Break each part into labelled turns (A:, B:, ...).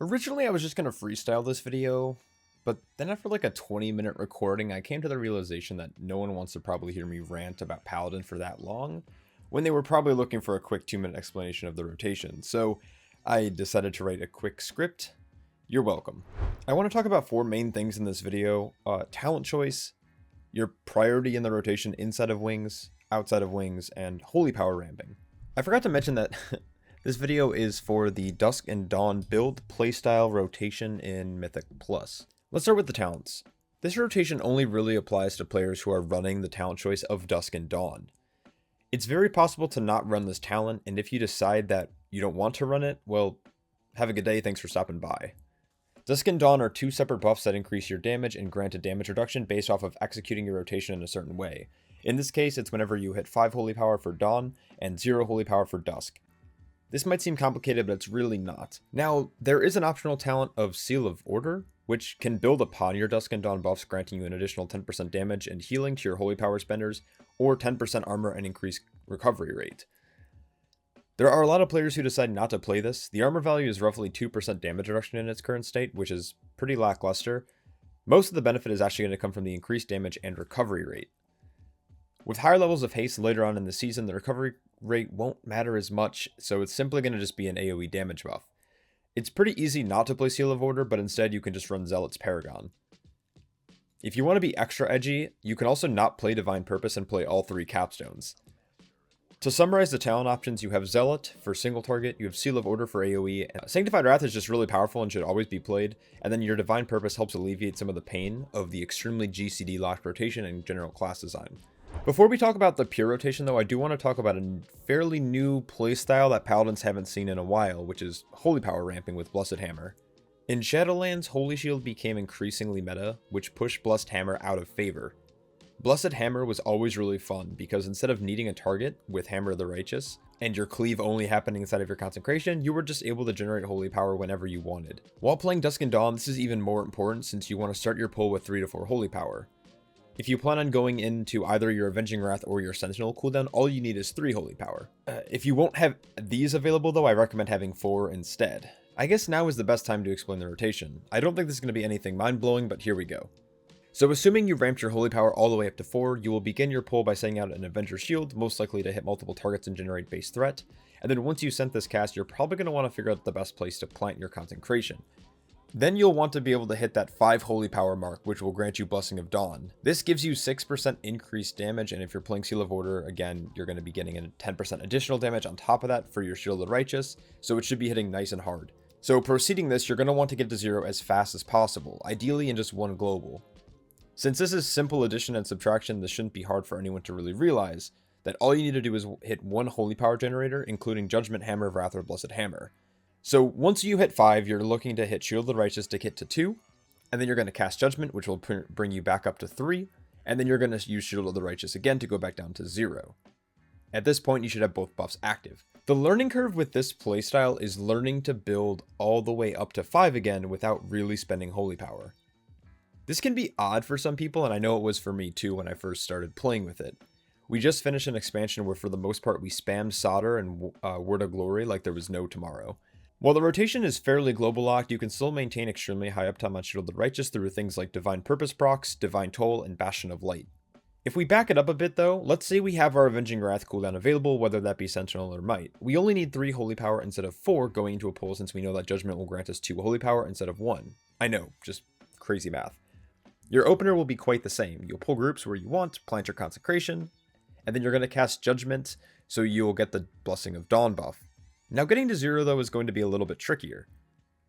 A: Originally, I was just going to freestyle this video, but then after like a 20-minute recording, I came to the realization that no one wants to probably hear me rant about Paladin for that long, when they were probably looking for a quick 2-minute explanation of the rotation. So I decided to write a quick script. You're welcome. I want to talk about 4 main things in this video: talent choice, your priority in the rotation inside of wings, outside of wings, and holy power ramping. I forgot to mention that this video is for the Dusk and Dawn build playstyle rotation in Mythic Plus. Let's start with the talents. This rotation only really applies to players who are running the talent choice of Dusk and Dawn. It's very possible to not run this talent, and if you decide that you don't want to run it, well, have a good day, thanks for stopping by. Dusk and Dawn are 2 separate buffs that increase your damage and grant a damage reduction based off of executing your rotation in a certain way. In this case, it's whenever you hit 5 holy power for Dawn and 0 holy power for Dusk. This might seem complicated, but it's really not. Now, there is an optional talent of Seal of Order, which can build upon your Dusk and Dawn buffs, granting you an additional 10% damage and healing to your holy power spenders, or 10% armor and increased recovery rate. There are a lot of players who decide not to play this. The armor value is roughly 2% damage reduction in its current state, which is pretty lackluster. Most of the benefit is actually going to come from the increased damage and recovery rate. With higher levels of haste later on in the season, the recovery rate won't matter as much, so it's simply going to just be an AoE damage buff. It's pretty easy not to play Seal of Order, but instead you can just run Zealot's Paragon. If you want to be extra edgy, you can also not play Divine Purpose and play all 3 capstones. To summarize the talent options, you have Zealot for single target, you have Seal of Order for AoE, and Sanctified Wrath is just really powerful and should always be played, and then your Divine Purpose helps alleviate some of the pain of the extremely GCD locked rotation and general class design. Before we talk about the pure rotation though, I do want to talk about a fairly new playstyle that Paladins haven't seen in a while, which is holy power ramping with Blessed Hammer. In Shadowlands, Holy Shield became increasingly meta, which pushed Blessed Hammer out of favor. Blessed Hammer was always really fun, because instead of needing a target with Hammer of the Righteous, and your cleave only happening inside of your consecration, you were just able to generate holy power whenever you wanted. While playing Dusk and Dawn, this is even more important since you want to start your pull with 3 to 4 holy power. If you plan on going into either your Avenging Wrath or your Sentinel cooldown, all you need is 3 holy power. If you won't have these available though, I recommend having 4 instead. I guess now is the best time to explain the rotation. I don't think this is going to be anything mind-blowing, but here we go. So assuming you've ramped your holy power all the way up to 4, you will begin your pull by sending out an Avenger Shield, most likely to hit multiple targets and generate base threat. And then once you sent this cast, you're probably going to want to figure out the best place to plant your consecration. Then you'll want to be able to hit that 5 holy power mark, which will grant you Blessing of Dawn. This gives you 6% increased damage, and if you're playing Seal of Order, again, you're going to be getting a 10% additional damage on top of that for your Shield of the Righteous, so it should be hitting nice and hard. So proceeding this, you're going to want to get to 0 as fast as possible, ideally in just 1 global. Since this is simple addition and subtraction, this shouldn't be hard for anyone to really realize that all you need to do is hit 1 holy power generator, including Judgment, Hammer of Wrath, or Blessed Hammer. So once you hit 5, you're looking to hit Shield of the Righteous to get to 2, and then you're going to cast Judgment, which will bring you back up to 3, and then you're going to use Shield of the Righteous again to go back down to 0. At this point, you should have both buffs active. The learning curve with this playstyle is learning to build all the way up to 5 again without really spending holy power. This can be odd for some people, and I know it was for me too when I first started playing with it. We just finished an expansion where for the most part we spammed Solder and Word of Glory like there was no tomorrow. While the rotation is fairly global locked, you can still maintain extremely high uptime on Shield of the Righteous through things like Divine Purpose procs, Divine Toll, and Bastion of Light. If we back it up a bit though, let's say we have our Avenging Wrath cooldown available, whether that be Sentinel or Might. We only need 3 holy power instead of 4 going into a pull, since we know that Judgment will grant us 2 holy power instead of 1. I know, just crazy math. Your opener will be quite the same. You'll pull groups where you want, plant your consecration, and then you're going to cast Judgment, so you'll get the Blessing of Dawn buff. Now getting to 0 though is going to be a little bit trickier.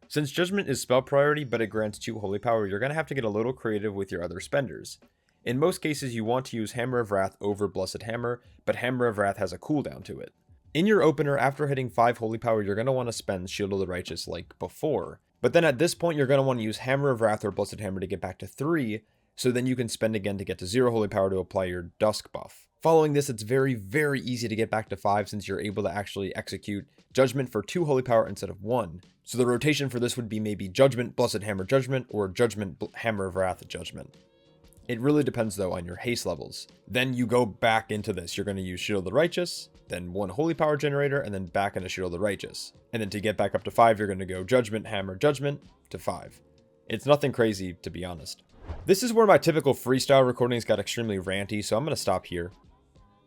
A: Since Judgment is spell priority but it grants 2 holy power, you're going to have to get a little creative with your other spenders. In most cases you want to use Hammer of Wrath over Blessed Hammer, but Hammer of Wrath has a cooldown to it. In your opener, after hitting 5 holy power, you're going to want to spend Shield of the Righteous like before. But then at this point you're going to want to use Hammer of Wrath or Blessed Hammer to get back to 3, so then you can spend again to get to 0 holy power to apply your Dusk buff. Following this, it's very, very easy to get back to 5 since you're able to actually execute Judgment for 2 holy power instead of 1. So the rotation for this would be maybe Judgment, Blessed Hammer, Judgment, or Judgment, Hammer of Wrath, Judgment. It really depends though on your haste levels. Then you go back into this. You're going to use Shield of the Righteous, then 1 Holy Power Generator, and then back into Shield of the Righteous. And then to get back up to 5, you're going to go Judgment, Hammer, Judgment to 5. It's nothing crazy, to be honest. This is where my typical freestyle recordings got extremely ranty, so I'm going to stop here.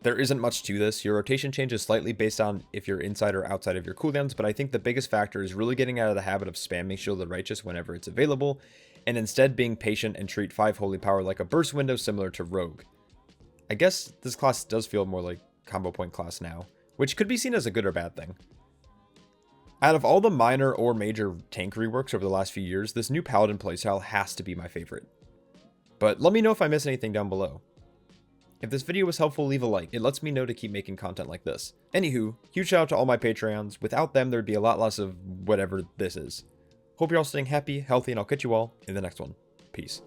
A: There isn't much to this. Your rotation changes slightly based on if you're inside or outside of your cooldowns, but I think the biggest factor is really getting out of the habit of spamming Shield of the Righteous whenever it's available, and instead being patient and treat 5 Holy Power like a burst window similar to Rogue. I guess this class does feel more like combo point class now, which could be seen as a good or bad thing. Out of all the minor or major tank reworks over the last few years, this new Paladin playstyle has to be my favorite. But let me know if I missed anything down below. If this video was helpful, leave a like. It lets me know to keep making content like this. Anywho, huge shout out to all my Patreons. Without them, there'd be a lot less of whatever this is. Hope you're all staying happy, healthy, and I'll catch you all in the next one. Peace.